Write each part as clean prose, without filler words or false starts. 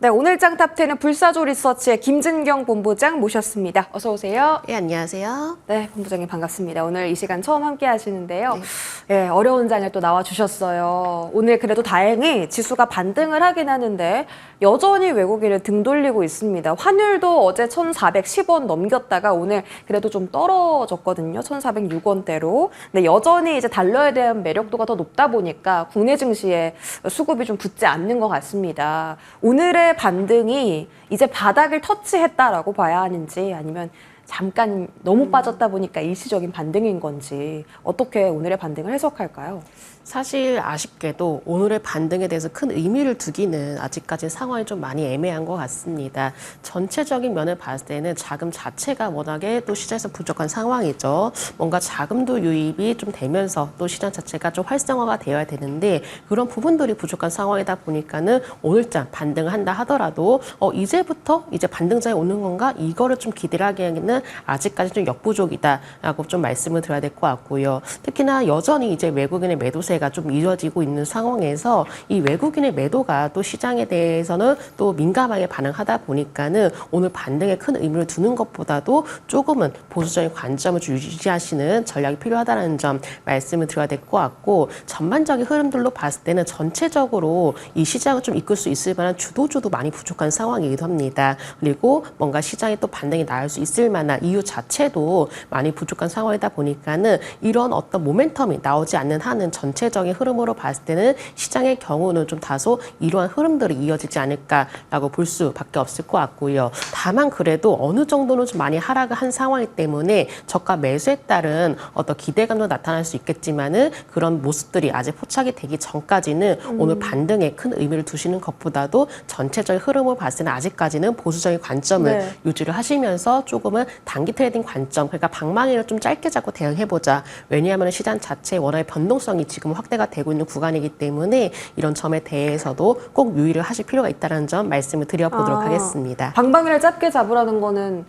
네, 오늘 짱탑10은 불사조 리서치의 김진경 본부장 모셨습니다. 어서 오세요. 네, 안녕하세요. 네, 본부장님 반갑습니다. 오늘 이 시간 처음 함께 하시는데요. 네, 어려운 장에 또 나와주셨어요. 오늘 그래도 다행히 지수가 반등을 하긴 하는데 여전히 외국인을 등 돌리고 있습니다. 환율도 어제 1,410원 넘겼다가 오늘 그래도 좀 떨어졌거든요. 1,406원대로. 근데 여전히 이제 달러에 대한 매력도가 더 높다 보니까 국내 증시에 수급이 좀 붙지 않는 것 같습니다. 오늘의 반등이 이제 바닥을 터치했다라고 봐야 하는지 아니면 잠깐 너무 빠졌다 보니까 일시적인 반등인 건지 어떻게 오늘의 반등을 해석할까요? 사실 아쉽게도 오늘의 반등에 대해서 큰 의미를 두기는 아직까지 상황이 좀 많이 애매한 것 같습니다. 전체적인 면을 봤을 때는 자금 자체가 워낙에 또 시장에서 부족한 상황이죠. 뭔가 자금도 유입이 좀 되면서 또 시장 자체가 좀 활성화가 되어야 되는데 그런 부분들이 부족한 상황이다 보니까는 오늘장 반등을 한다 하더라도 이제부터 이제 반등장에 오는 건가 이거를 좀 기대를 하기에는 아직까지 좀 역부족이다라고 좀 말씀을 드려야 될 것 같고요. 특히나 여전히 이제 외국인의 매도세 가 좀 이어지고 있는 상황에서 이 외국인의 매도가 또 시장에 대해서는 또 민감하게 반응하다 보니까는 오늘 반등에 큰 의미를 두는 것보다도 조금은 보수적인 관점을 좀 유지하시는 전략이 필요하다는 점 말씀을 드려야 될 것 같고 전반적인 흐름들로 봤을 때는 전체적으로 이 시장을 좀 이끌 수 있을 만한 주도주도 많이 부족한 상황이기도 합니다. 그리고 뭔가 시장에 또 반등이 나올 수 있을 만한 이유 자체도 많이 부족한 상황이다 보니까는 이런 어떤 모멘텀이 나오지 않는 한은 전체적인 흐름으로 봤을 때는 시장의 경우는 좀 다소 이러한 흐름들이 이어지지 않을까라고 볼 수밖에 없을 것 같고요. 다만 그래도 어느 정도는 좀 많이 하락을 한 상황이기 때문에 저가 매수에 따른 어떤 기대감도 나타날 수 있겠지만은 그런 모습들이 아직 포착이 되기 전까지는 오늘 반등에 큰 의미를 두시는 것보다도 전체적인 흐름을 봤을 때는 아직까지는 보수적인 관점을 유지를 하시면서 조금은 단기 트레이딩 관점, 그러니까 방망이를 좀 짧게 잡고 대응해보자. 왜냐하면 시장 자체의 워낙에 변동성이 지금 확대가 되고 있는 구간이기 때문에 이런 점에 대해서도 꼭 유의를 하실 필요가 있다는 점 말씀을 드려보도록 하겠습니다. 방망이를 짧게 잡으라는 거는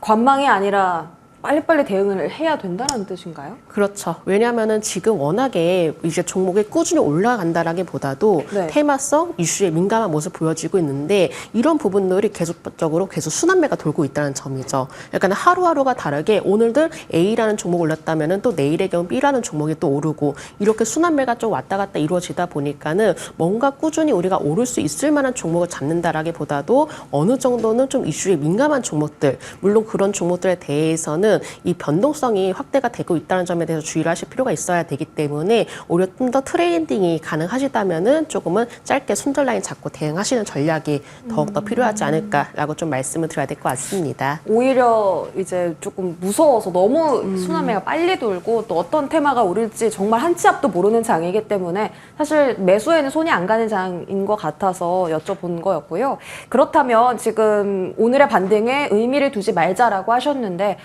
관망이 아니라 빨리빨리 대응을 해야 된다는 뜻인가요? 그렇죠. 왜냐하면은 지금 워낙에 이제 종목이 꾸준히 올라간다라기보다도 테마성 이슈에 민감한 모습 보여지고 있는데 이런 부분들이 계속적으로 계속 순환매가 돌고 있다는 점이죠. 약간 하루하루가 다르게 오늘들 A라는 종목 올랐다면은 또 내일의 경우 B라는 종목이 또 오르고 이렇게 순환매가 좀 왔다 갔다 이루어지다 보니까는 뭔가 꾸준히 우리가 오를 수 있을 만한 종목을 잡는다라기보다도 어느 정도는 좀 이슈에 민감한 종목들, 물론 그런 종목들에 대해서는 이 변동성이 확대가 되고 있다는 점에 대해서 주의를 하실 필요가 있어야 되기 때문에 오히려 좀 더 트레이딩이 가능하시다면은 조금은 짧게 손절 라인 잡고 대응하시는 전략이 더욱더 필요하지 않을까라고 좀 말씀을 드려야 될 것 같습니다. 오히려 이제 조금 무서워서 너무 순환매가 빨리 돌고 또 어떤 테마가 오를지 정말 한 치 앞도 모르는 장이기 때문에 사실 매수에는 손이 안 가는 장인 것 같아서 여쭤본 거였고요. 그렇다면 지금 오늘의 반등에 의미를 두지 말자라고 하셨는데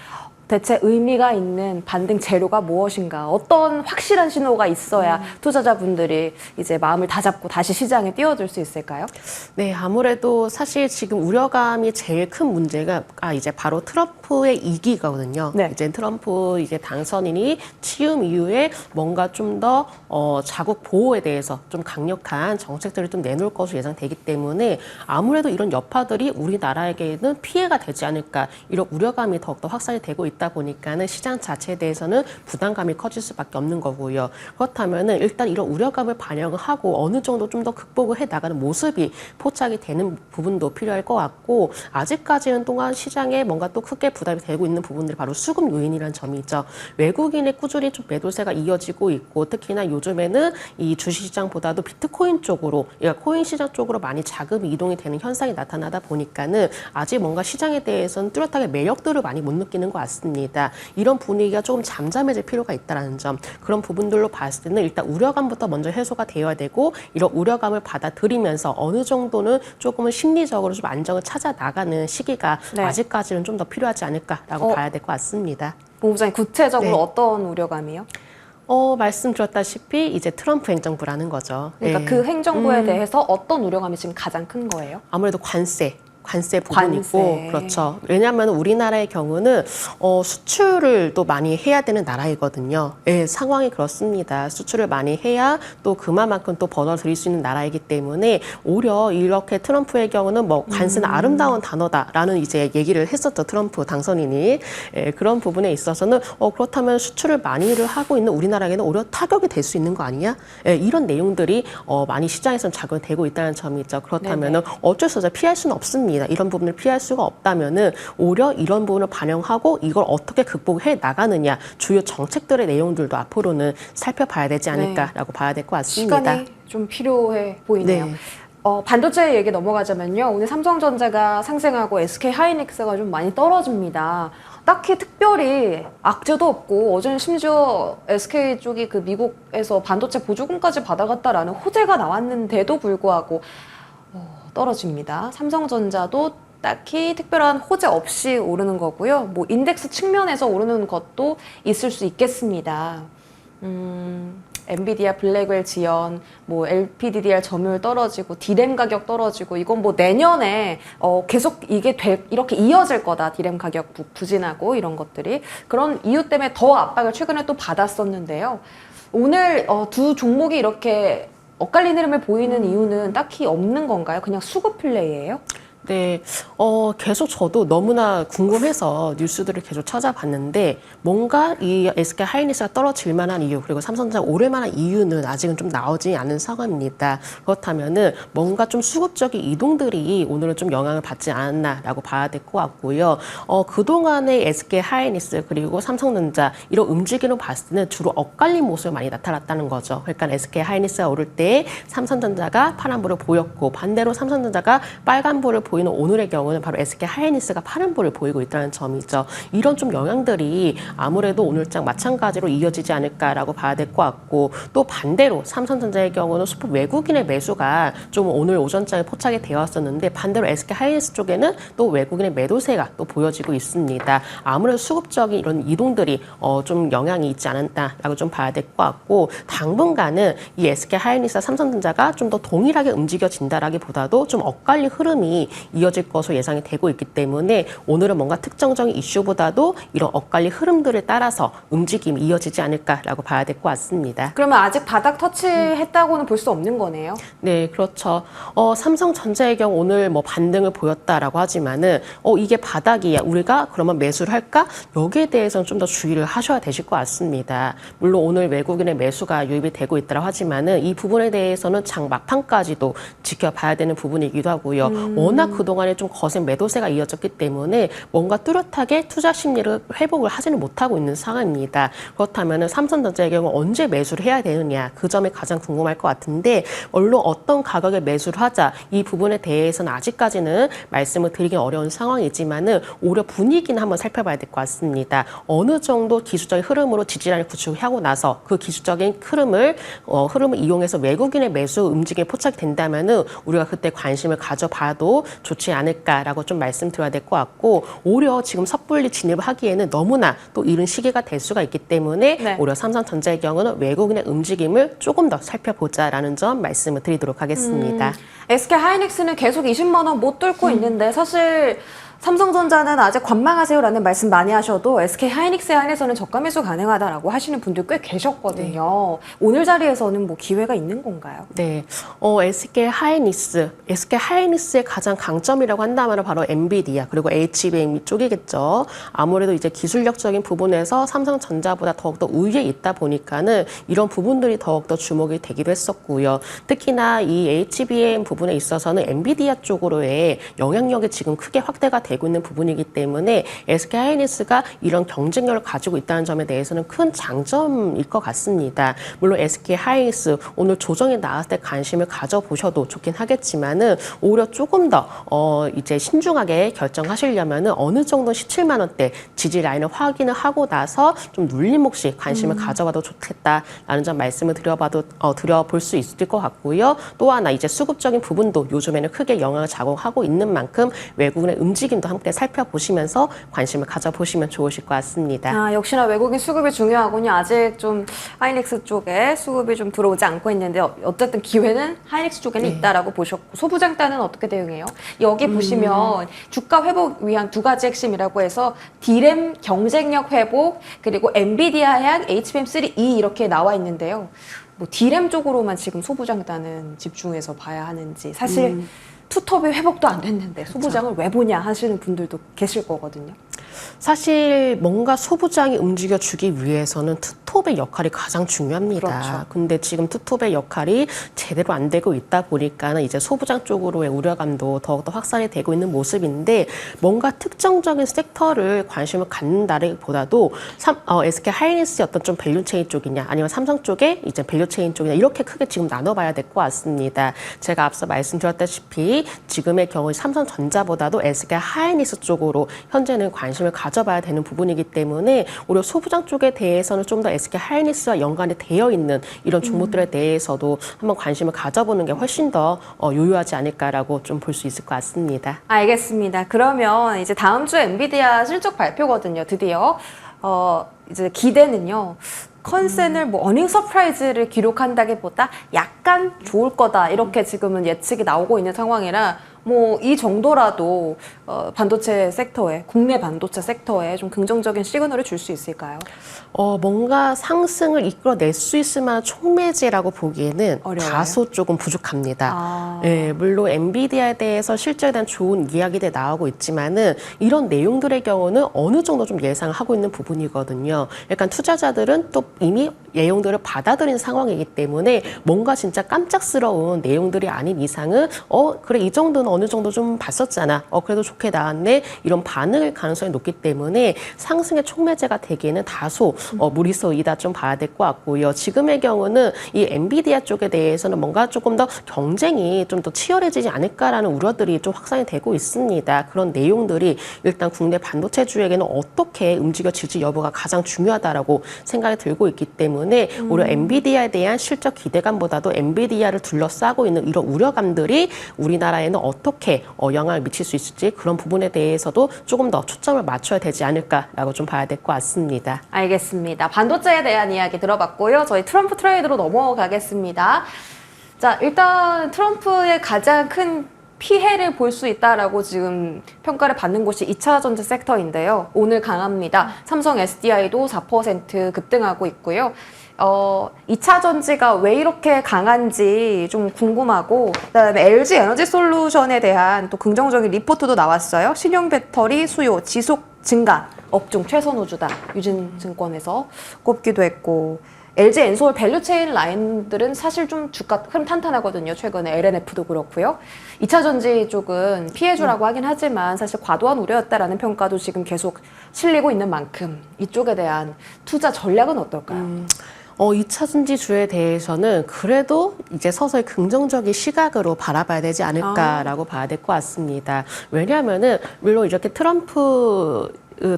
대체 의미가 있는 반등 재료가 무엇인가? 어떤 확실한 신호가 있어야 투자자분들이 이제 마음을 다잡고 다시 시장에 뛰어들 수 있을까요? 네, 아무래도 사실 지금 우려감이 제일 큰 문제가 이제 바로 트럼프의 2기거든요. 이제 트럼프 이제 당선인이 취임 이후에 뭔가 좀 더 자국 보호에 대해서 좀 강력한 정책들을 좀 내놓을 것으로 예상되기 때문에 아무래도 이런 여파들이 우리나라에게는 피해가 되지 않을까 이런 우려감이 더욱더 확산이 되고 있다 보니까는 시장 자체에 대해서는 부담감이 커질 수밖에 없는 거고요. 그렇다면은 일단 이런 우려감을 반영을 하고 어느 정도 좀 더 극복을 해 나가는 모습이 포착이 되는 부분도 필요할 것 같고 아직까지는 동안 시장에 뭔가 또 크게 부담이 되고 있는 부분들이 바로 수급 요인이라는 점이죠. 외국인의 꾸준히 좀 매도세가 이어지고 있고 특히나 요즘에는 이 주식시장보다도 비트코인 쪽으로, 그러니까 코인 시장 쪽으로 많이 자금이 이동이 되는 현상이 나타나다 보니까는 아직 뭔가 시장에 대해서는 뚜렷하게 매력들을 많이 못 느끼는 것 같습니다. 이런 분위기가 조금 잠잠해질 필요가 있다는 점, 그런 부분들로 봤을 때는 일단 우려감부터 먼저 해소가 되어야 되고 이런 우려감을 받아들이면서 어느 정도는 조금은 심리적으로 좀 안정을 찾아 나가는 시기가 아직까지는 좀 더 필요하지 않을까라고 봐야 될 것 같습니다. 본부장님 구체적으로 어떤 우려감이요? 말씀드렸다시피 이제 트럼프 행정부라는 거죠. 그러니까 그 행정부에 대해서 어떤 우려감이 지금 가장 큰 거예요? 아무래도 관세. 관세 부분이 관세. 있고 그렇죠. 왜냐하면 우리나라의 경우는 수출을 또 많이 해야 되는 나라이거든요. 예, 상황이 그렇습니다. 수출을 많이 해야 또 그만큼 또 벌어들일 수 있는 나라이기 때문에 오히려 이렇게 트럼프의 경우는 뭐 관세는 아름다운 단어다라는 이제 얘기를 했었죠. 트럼프 당선인이. 예, 그런 부분에 있어서는 그렇다면 수출을 많이를 하고 있는 우리나라에게는 오히려 타격이 될 수 있는 거 아니냐? 예, 이런 내용들이 많이 시장에서는 작용되고 있다는 점이 있죠. 그렇다면은 어쩔 수 없어 피할 수는 없습니다. 이런 부분을 피할 수가 없다면은 오히려 이런 부분을 반영하고 이걸 어떻게 극복해 나가느냐 주요 정책들의 내용들도 앞으로는 살펴봐야 되지 않을까라고 봐야 될 것 같습니다. 시간이 좀 필요해 보이네요. 네. 반도체 얘기 넘어가자면요. 오늘 삼성전자가 상승하고 SK 하이닉스가 좀 많이 떨어집니다. 딱히 특별히 악재도 없고 어제는 심지어 SK 쪽이 그 미국에서 반도체 보조금까지 받아갔다라는 호재가 나왔는데도 불구하고 떨어집니다. 삼성전자도 딱히 특별한 호재 없이 오르는 거고요. 뭐 인덱스 측면에서 오르는 것도 있을 수 있겠습니다. 엔비디아 블랙웰 지연, 뭐 LPDDR 점유율 떨어지고 디램 가격 떨어지고 이건 뭐 내년에 계속 이게 이렇게 이어질 거다. 디램 가격 부진하고 이런 것들이 그런 이유 때문에 더 압박을 최근에 또 받았었는데요. 오늘 두 종목이 이렇게 엇갈린 흐름을 보이는 이유는 딱히 없는 건가요? 그냥 수급 플레이예요? 네, 계속 저도 너무나 궁금해서 뉴스들을 계속 찾아봤는데 뭔가 이 SK 하이닉스가 떨어질 만한 이유 그리고 삼성전자가 오를 만한 이유는 아직은 좀 나오지 않은 상황입니다. 그렇다면은 뭔가 좀 수급적인 이동들이 오늘은 좀 영향을 받지 않았나라고 봐야 될 것 같고요. 그동안의 SK 하이닉스 그리고 삼성전자 이런 움직임을 봤을 때는 주로 엇갈린 모습이 많이 나타났다는 거죠. 그러니까 SK 하이닉스가 오를 때 삼성전자가 파란불을 보였고 반대로 삼성전자가 빨간불을 보이는 오늘의 경우는 바로 SK 하이닉스가 파란불을 보이고 있다는 점이죠. 이런 좀 영향들이 아무래도 오늘장 마찬가지로 이어지지 않을까라고 봐야 될 것 같고 또 반대로 삼성전자의 경우는 수폭 외국인의 매수가 좀 오늘 오전장에 포착이 되었었는데 반대로 SK 하이닉스 쪽에는 또 외국인의 매도세가 또 보여지고 있습니다. 아무래도 수급적인 이런 이동들이 좀 영향이 있지 않았다라고 좀 봐야 될 것 같고 당분간은 이 SK 하이닉스와 삼성전자가 좀 더 동일하게 움직여진다라기보다도 좀 엇갈린 흐름이 이어질 것으로 예상이 되고 있기 때문에 오늘은 뭔가 특정적인 이슈보다도 이런 엇갈린 흐름들을 따라서 움직임이 이어지지 않을까라고 봐야 될 것 같습니다. 그러면 아직 바닥 터치했다고는 볼 수 없는 거네요? 네, 그렇죠. 삼성전자의 경우 오늘 뭐 반등을 보였다라고 하지만은 이게 바닥이야. 우리가 그러면 매수를 할까? 여기에 대해서는 좀 더 주의를 하셔야 되실 것 같습니다. 물론 오늘 외국인의 매수가 유입이 되고 있다고 하지만은 이 부분에 대해서는 장 막판까지도 지켜봐야 되는 부분이기도 하고요. 워낙 그동안에 좀 거센 매도세가 이어졌기 때문에 뭔가 뚜렷하게 투자 심리를 회복을 하지는 못하고 있는 상황입니다. 그렇다면 삼성전자의 경우 언제 매수를 해야 되느냐 그 점이 가장 궁금할 것 같은데 물론 어떤 가격에 매수를 하자 이 부분에 대해서는 아직까지는 말씀을 드리기 어려운 상황이지만은 오히려 분위기는 한번 살펴봐야 될 것 같습니다. 어느 정도 기술적인 흐름으로 지지라인을 구축하고 나서 그 기술적인 흐름을 이용해서 외국인의 매수 움직임에 포착이 된다면은 우리가 그때 관심을 가져봐도 좋지 않을까라고 좀 말씀드려야 될 것 같고 오히려 지금 섣불리 진입을 하기에는 너무나 또 이른 시기가 될 수가 있기 때문에 네. 오히려 삼성전자의 경우는 외국인의 움직임을 조금 더 살펴보자라는 점 말씀을 드리도록 하겠습니다. SK 하이닉스는 계속 20만 원 못 뚫고 있는데 사실 삼성전자는 아직 관망하세요라는 말씀 많이 하셔도 SK 하이닉스에 한해서는 저가 매수 가능하다라고 하시는 분들 꽤 계셨거든요. 오늘 자리에서는 뭐 기회가 있는 건가요? 네, SK 하이닉스의 가장 강점이라고 한다면 바로 엔비디아 그리고 HBM 쪽이겠죠. 아무래도 이제 기술력적인 부분에서 삼성전자보다 더욱더 우위에 있다 보니까는 이런 부분들이 더욱더 주목이 되기도 했었고요. 특히나 이 HBM 부분에 있어서는 엔비디아 쪽으로의 영향력이 지금 크게 확대가 되고 있는 부분이기 때문에 SK 하이닉스가 이런 경쟁력을 가지고 있다는 점에 대해서는 큰 장점일 것 같습니다. 물론 SK 하이닉스 오늘 조정이 나왔을 때 관심을 가져보셔도 좋긴 하겠지만은 오히려 조금 더 이제 신중하게 결정하시려면은 어느 정도 17만 원대 지지 라인을 확인을 하고 나서 좀 눌림 몫이 관심을 가져봐도 좋겠다라는 점 말씀을 드려볼 수 있을 것 같고요. 또 하나 이제 수급적인 부분도 요즘에는 크게 영향을 작용하고 있는 만큼 외국인의 움직임도 부분도 함께 살펴보시면서 관심을 가져보시면 좋으실 것 같습니다. 아, 역시나 외국인 수급이 중요하군요. 아직 좀 하이닉스 쪽에 수급이 좀 들어오지 않고 있는데 어쨌든 기회는 하이닉스 쪽에는 있다라고 보셨고 소부장단은 어떻게 대응해요? 여기 보시면 주가 회복 위한 두 가지 핵심이라고 해서 D램 경쟁력 회복 그리고 엔비디아 향 HBM3E 이렇게 나와 있는데요. 뭐 D램 쪽으로만 지금 소부장단은 집중해서 봐야 하는지 사실 투톱이 회복도 안 됐는데 소부장을 왜 보냐 하시는 분들도 계실 거거든요. 사실 뭔가 소부장이 움직여주기 위해서는 투톱의 역할이 가장 중요합니다. 그렇죠. 근데 지금 투톱의 역할이 제대로 안 되고 있다 보니까 이제 소부장 쪽으로의 우려감도 더욱더 확산이 되고 있는 모습인데 뭔가 특정적인 섹터를 관심을 갖는다기보다도 SK 하이닉스의 어떤 좀 밸류체인 쪽이냐 아니면 삼성 쪽의 이제 밸류체인 쪽이냐 이렇게 크게 지금 나눠봐야 될 것 같습니다. 제가 앞서 말씀드렸다시피 지금의 경우 삼성전자보다도 SK 하이닉스 쪽으로 현재는 관심을 가져봐야 되는 부분이기 때문에 오히려 소부장 쪽에 대해서는 좀 더 SK 하이닉스와 연관이 되어 있는 이런 종목들에 대해서도 한번 관심을 가져보는 게 훨씬 더 유효하지 않을까라고 좀 볼 수 있을 것 같습니다. 알겠습니다. 그러면 이제 다음 주 엔비디아 실적 발표거든요. 드디어 이제 기대는요. 컨센을 뭐 어닝 서프라이즈를 기록한다기보다 약간 좋을 거다 이렇게 지금은 예측이 나오고 있는 상황이라 뭐 이 정도라도 반도체 섹터에 국내 반도체 sek터에 좀 긍정적인 시그널을 줄 수 있을까요? 뭔가 상승을 이끌어낼 수 있을 만한 촉매제라고 보기에는 어려워요? 다소 조금 부족합니다. 아. 예, 물론 엔비디아에 대해서 실적에 대한 좋은 이야기들이 나오고 있지만은 이런 내용들의 경우는 어느 정도 좀 예상을 하고 있는 부분이거든요. 약간 투자자들은 또 이미 내용들을 받아들인 상황이기 때문에 뭔가 진짜 깜짝스러운 내용들이 아닌 이상은 그래 이 정도는 어느 정도 좀 봤었잖아. 그래도 좋게 나왔네. 이런 반응일 가능성이 높기 때문에 상승의 촉매제가 되기에는 다소 무리수이다 좀 봐야 될 것 같고요. 지금의 경우는 이 엔비디아 쪽에 대해서는 뭔가 조금 더 경쟁이 좀 더 치열해지지 않을까라는 우려들이 좀 확산이 되고 있습니다. 그런 내용들이 일단 국내 반도체주에게는 어떻게 움직여질지 여부가 가장 중요하다라고 생각이 들고 있기 때문에 오히려 엔비디아에 대한 실적 기대감보다도 엔비디아를 둘러싸고 있는 이런 우려감들이 우리나라에는 어떻게 영향을 미칠 수 있을지 그런 부분에 대해서도 조금 더 초점을 맞춰야 되지 않을까라고 좀 봐야 될 것 같습니다. 알겠습니다. 반도체에 대한 이야기 들어봤고요. 저희 트럼프 트레이드로 넘어가겠습니다. 자, 일단 트럼프의 가장 큰 피해를 볼 수 있다라고 지금 평가를 받는 곳이 2차 전지 섹터인데요. 오늘 강합니다. 삼성 SDI도 4% 급등하고 있고요. 2차 전지가 왜 이렇게 강한지 좀 궁금하고 그다음에 LG 에너지 솔루션에 대한 또 긍정적인 리포트도 나왔어요. 신형 배터리 수요 지속 증가 업종 최선 우주다. 유진증권에서 꼽기도 했고 LG 엔솔 밸류체인 라인들은 사실 좀 주가 흐름 탄탄하거든요. 최근에 LNF도 그렇고요. 2차 전지 쪽은 피해주라고 하긴 하지만 사실 과도한 우려였다라는 평가도 지금 계속 실리고 있는 만큼 이쪽에 대한 투자 전략은 어떨까요? 2차 전지주에 대해서는 그래도 이제 서서히 긍정적인 시각으로 바라봐야 되지 않을까라고 봐야 될 것 같습니다. 왜냐하면은 물론 이렇게 트럼프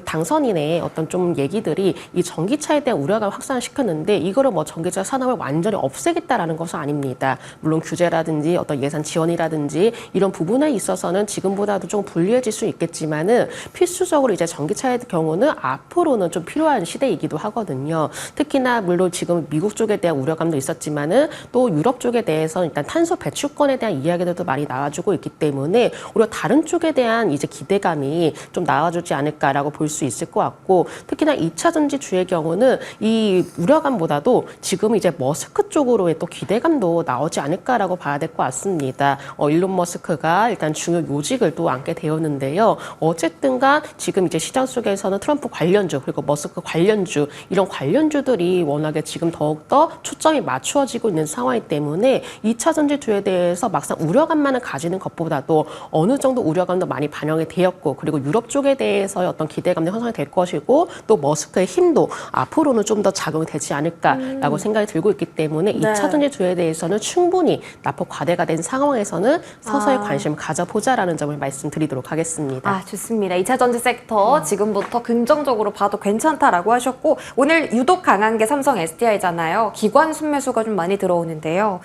당선인의 어떤 좀 얘기들이 이 전기차에 대한 우려감을 확산시켰는데 이거를 뭐 전기차 산업을 완전히 없애겠다라는 것은 아닙니다. 물론 규제라든지 어떤 예산 지원이라든지 이런 부분에 있어서는 지금보다도 좀 불리해질 수 있겠지만은 필수적으로 이제 전기차의 경우는 앞으로는 좀 필요한 시대이기도 하거든요. 특히나 물론 지금 미국 쪽에 대한 우려감도 있었지만은 또 유럽 쪽에 대해서는 일단 탄소 배출권에 대한 이야기들도 많이 나와주고 있기 때문에 오히려 다른 쪽에 대한 이제 기대감이 좀 나와주지 않을까라고 볼 수 있을 것 같고 특히나 2차 전지주의 경우는 이 우려감보다도 지금 이제 머스크 쪽으로의 또 기대감도 나오지 않을까라고 봐야 될 것 같습니다. 일론 머스크가 일단 중요 요직을 또 앉게 되었는데요. 어쨌든간 지금 이제 시장 속에서는 트럼프 관련주 그리고 머스크 관련주 이런 관련주들이 워낙에 지금 더욱더 초점이 맞추어지고 있는 상황이기 때문에 2차 전지주에 대해서 막상 우려감만을 가지는 것보다도 어느 정도 우려감도 많이 반영이 되었고 그리고 유럽 쪽에 대해서의 어떤 기대감도 형성이 될 것이고 또 머스크의 힘도 앞으로는 좀 더 작용이 되지 않을까라고 생각이 들고 있기 때문에 2차 전지주에 대해서는 충분히 낙폭 과대가 된 상황에서는 서서히 관심을 가져보자라는 점을 말씀드리도록 하겠습니다. 좋습니다. 2차 전지 섹터 지금부터 긍정적으로 봐도 괜찮다라고 하셨고 오늘 유독 강한 게 삼성 SDI잖아요. 기관 순매수가 좀 많이 들어오는데요.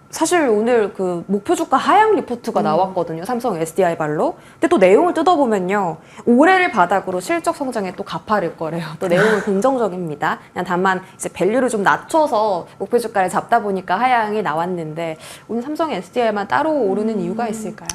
사실 오늘 그 목표 주가 하향 리포트가 나왔거든요. 삼성 SDI 발로. 근데 또 내용을 뜯어보면요. 올해를 바닥으로 실적 성장에 또 가파를 거래요. 또 내용은 긍정적입니다. 그냥 다만 이제 밸류를 좀 낮춰서 목표 주가를 잡다 보니까 하향이 나왔는데 오늘 삼성 SDI만 따로 오르는 이유가 있을까요?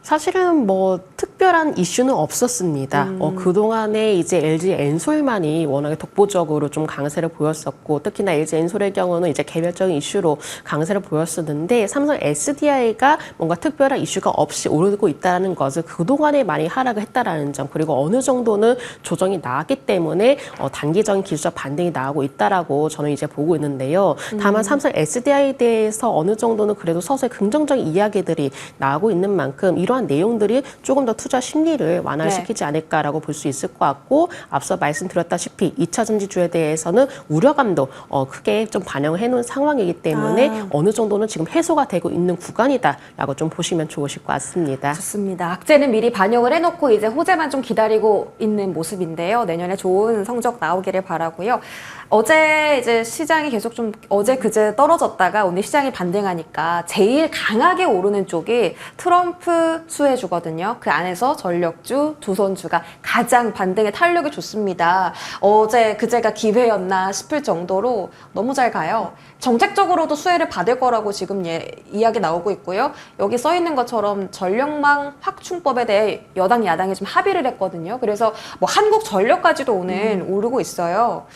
사실은 뭐 특별한 이슈는 없었습니다. 그동안에 이제 LG 엔솔만이 워낙에 독보적으로 좀 강세를 보였었고, 특히나 LG 엔솔의 경우는 이제 개별적인 이슈로 강세를 보였었는데, 삼성 SDI가 뭔가 특별한 이슈가 없이 오르고 있다는 것을 그동안에 많이 하락을 했다라는 점, 그리고 어느 정도는 조정이 나왔기 때문에 단기적인 기술적 반등이 나오고 있다라고 저는 이제 보고 있는데요. 다만 삼성 SDI에 대해서 어느 정도는 그래도 서서히 긍정적인 이야기들이 나오고 있는 만큼 이러한 내용들이 조금 더 투자 심리를 완화시키지 않을까라고 볼 수 있을 것 같고, 앞서 말씀드렸다시피 2차 전지주에 대해서는 우려감도 크게 좀 반영을 해놓은 상황이기 때문에 어느 정도는 지금 해소가 되고 있는 구간이다라고 좀 보시면 좋으실 것 같습니다. 좋습니다. 악재는 미리 반영을 해놓고 이제 호재만 좀 기다리고 있는 모습인데요. 내년에 좋은 성적 나오기를 바라고요. 어제 이제 시장이 계속 좀 어제 그제 떨어졌다가 오늘 시장이 반등하니까 제일 강하게 오르는 쪽이 트럼프 수혜주거든요. 그 안에서 전력주, 조선주가 가장 반등의 탄력이 좋습니다. 어제 그제가 기회였나 싶을 정도로 너무 잘 가요. 정책적으로도 수혜를 받을 거라고 지금 이야기 나오고 있고요. 여기 써 있는 것처럼 전력망 확충법에 대해 여당 야당이 좀 합의를 했거든요. 그래서 뭐 한국전력까지도 오늘 오르고 있어요.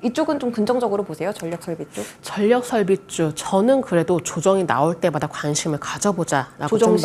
이쪽은 좀 긍정적으로 보세요. 전력 설비 쪽. 전력 설비주, 저는 그래도 조정이 나올 때마다 관심을 가져보자라고 좀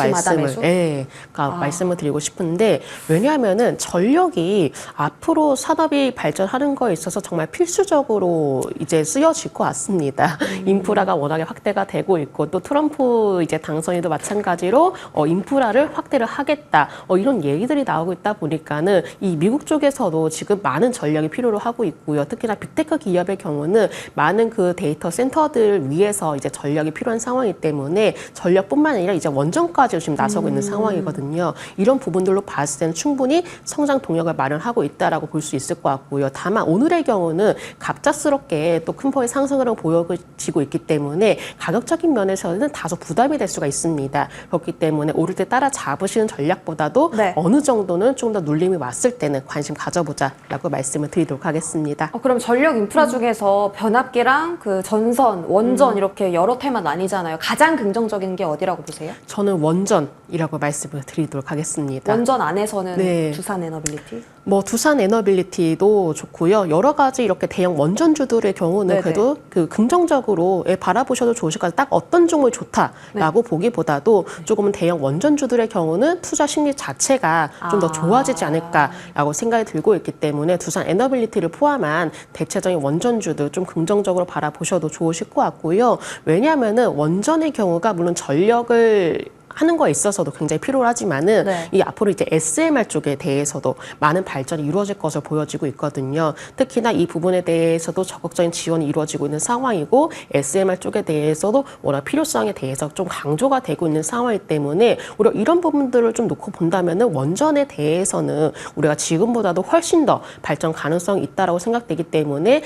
말씀을 드리고 싶은데, 왜냐하면은 전력이 앞으로 산업이 발전하는 거에 있어서 정말 필수적으로 이제 쓰여질 것 같습니다. 인프라가 워낙에 확대가 되고 있고, 또 트럼프 이제 당선인도 마찬가지로 인프라를 확대를 하겠다, 이런 얘기들이 나오고 있다 보니까는 이 미국 쪽에서도 지금 많은 전력이 필요로 하고 있고요. 특히나 빅테크 기업의 경우는 많은 그 데이터 센터들 위해서 이제 전력이 필요한 상황이기 때문에 전력뿐만 아니라 이제 원전까지 지금 나서고 있는 상황이거든요. 이런 부분들로 봤을 때는 충분히 성장 동력을 마련하고 있다라고 볼 수 있을 것 같고요. 다만 오늘의 경우는 갑작스럽게 또 큰 폭의 상승으로 보여지고 있기 때문에 가격적인 면에서는 다소 부담이 될 수가 있습니다. 그렇기 때문에 오를 때 따라 잡으시는 전략보다도 어느 정도는 좀 더 눌림이 왔을 때는 관심 가져보자라고 말씀을 드리도록 하겠습니다. 그럼 전력 인프라 중에서 변압기랑 그 전선, 원전 이렇게 여러 테마 나뉘잖아요. 가장 긍정적인 게 어디라고 보세요? 저는 원전이라고 말씀을 드리도록 하겠습니다. 원전 안에서는 두산 에너빌리티? 뭐 두산 에너빌리티도 좋고요. 여러 가지 이렇게 대형 원전주들의 경우는 그래도 그 긍정적으로 바라보셔도 좋으실 것 같아요. 딱 어떤 종목이 좋다라고 보기보다도 조금은 대형 원전주들의 경우는 투자 심리 자체가 좀 더 좋아지지 않을까라고 생각이 들고 있기 때문에 두산 에너빌리티를 포함한 대체적인 원전주들 좀 긍정적으로 바라보셔도 좋으실 것 같고요. 왜냐하면은 원전의 경우가 물론 전력을 하는 거에 있어서도 굉장히 필요하지만은 이 앞으로 이제 SMR 쪽에 대해서도 많은 발전이 이루어질 것으로 보여지고 있거든요. 특히나 이 부분에 대해서도 적극적인 지원이 이루어지고 있는 상황이고, SMR 쪽에 대해서도 워낙 필요성에 대해서 좀 강조가 되고 있는 상황이기 때문에 우리가 이런 부분들을 좀 놓고 본다면은 원전에 대해서는 우리가 지금보다도 훨씬 더 발전 가능성이 있다라고 생각되기 때문에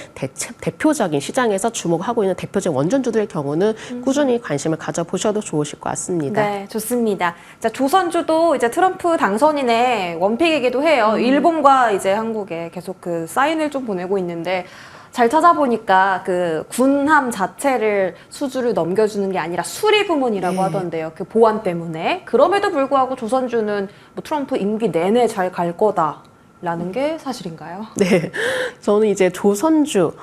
대표적인 시장에서 주목하고 있는 대표적인 원전주들의 경우는 꾸준히 관심을 가져보셔도 좋으실 것 같습니다. 네, 좋습니다. 자, 조선주도 이제 트럼프 당선인의 원픽이기도 해요. 일본과 이제 한국에 계속 그 사인을 좀 보내고 있는데, 잘 찾아보니까 그 군함 자체를 수주를 넘겨주는 게 아니라 수리 부문이라고 하던데요. 그 보안 때문에. 그럼에도 불구하고 조선주는 뭐 트럼프 임기 내내 잘 갈 거다. 라는 게 사실인가요? 네, 저는 이제 조선주,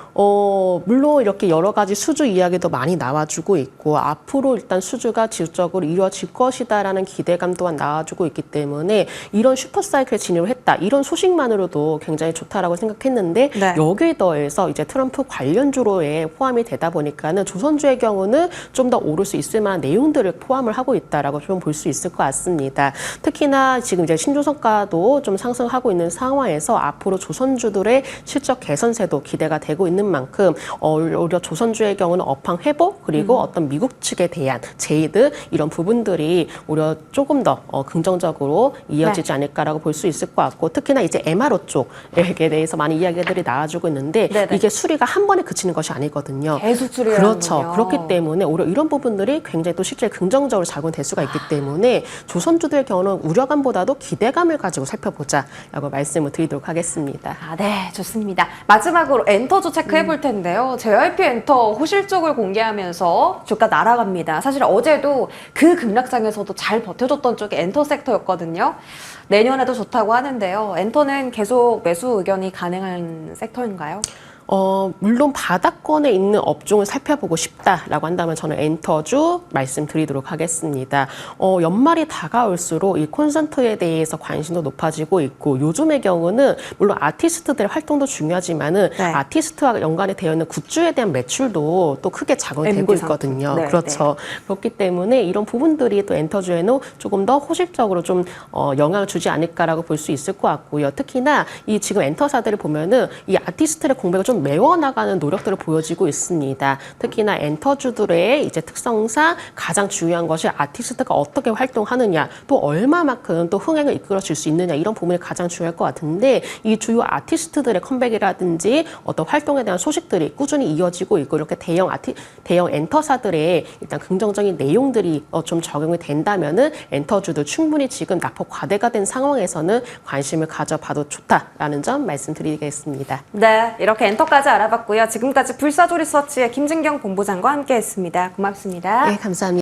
물론 이렇게 여러 가지 수주 이야기도 많이 나와주고 있고, 앞으로 일단 수주가 지속적으로 이루어질 것이다라는 기대감 또한 나와주고 있기 때문에 이런 슈퍼사이클에 진입을 했다, 이런 소식만으로도 굉장히 좋다라고 생각했는데, 여기에 더해서 이제 트럼프 관련주로에 포함이 되다 보니까는 조선주의 경우는 좀 더 오를 수 있을 만한 내용들을 포함을 하고 있다라고 좀 볼 수 있을 것 같습니다. 특히나 지금 이제 신조선가도 좀 상승하고 있는 상황. 상황에서 앞으로 조선주들의 실적 개선세도 기대가 되고 있는 만큼 오히려 조선주의 경우는 업황 회복 그리고 어떤 미국 측에 대한 제의드 이런 부분들이 오히려 조금 더 긍정적으로 이어지지 않을까라고 볼 수 있을 것 같고 특히나 이제 MRO 쪽에 대해서 많은 이야기들이 나와주고 있는데 네네. 이게 수리가 한 번에 그치는 것이 아니거든요. 계속 수리를 그렇죠. 하는군요. 그렇기 때문에 오히려 이런 부분들이 굉장히 또 실제 긍정적으로 작용될 수가 있기 때문에 조선주들의 경우는 우려감보다도 기대감을 가지고 살펴보자라고 말씀을 드리도록 하겠습니다. 네, 좋습니다. 마지막으로 엔터주 체크해 볼 텐데요. JYP 엔터 호실적을 공개하면서 주가 날아갑니다. 사실 어제도 그 급락장에서도 잘 버텨줬던 쪽이 엔터 섹터였거든요. 내년에도 좋다고 하는데요. 엔터는 계속 매수 의견이 가능한 섹터인가요? 물론 바닥권에 있는 업종을 살펴보고 싶다라고 한다면 저는 엔터주 말씀드리도록 하겠습니다. 연말이 다가올수록 이 콘서트에 대해서 관심도 높아지고 있고 요즘의 경우는 물론 아티스트들의 활동도 중요하지만은 네. 아티스트와 연관이 되어 있는 굿즈에 대한 매출도 또 크게 작용되고 MD 있거든요. 상품. 네, 그렇죠. 그렇기 때문에 이런 부분들이 또 엔터주에는 조금 더 호실적으로 좀 영향을 주지 않을까라고 볼 수 있을 것 같고요. 특히나 이 지금 엔터사들을 보면은 이 아티스트의 공백을 좀 메워나가는 노력들을 보여지고 있습니다. 특히나 엔터주들의 이제 특성상 가장 중요한 것이 아티스트가 어떻게 활동하느냐, 또 얼마만큼 또 흥행을 이끌어줄 수 있느냐 이런 부분이 가장 중요할 것 같은데 이 주요 아티스트들의 컴백이라든지 어떤 활동에 대한 소식들이 꾸준히 이어지고 있고 이렇게 대형 엔터사들의 일단 긍정적인 내용들이 좀 적용이 된다면은 엔터주들 충분히 지금 낙폭 과대가 된 상황에서는 관심을 가져봐도 좋다라는 점 말씀드리겠습니다. 네, 이렇게 엔터까지 알아봤고요. 지금까지 불사조 리서치의 김진경 본부장과 함께했습니다. 고맙습니다. 네, 감사합니다.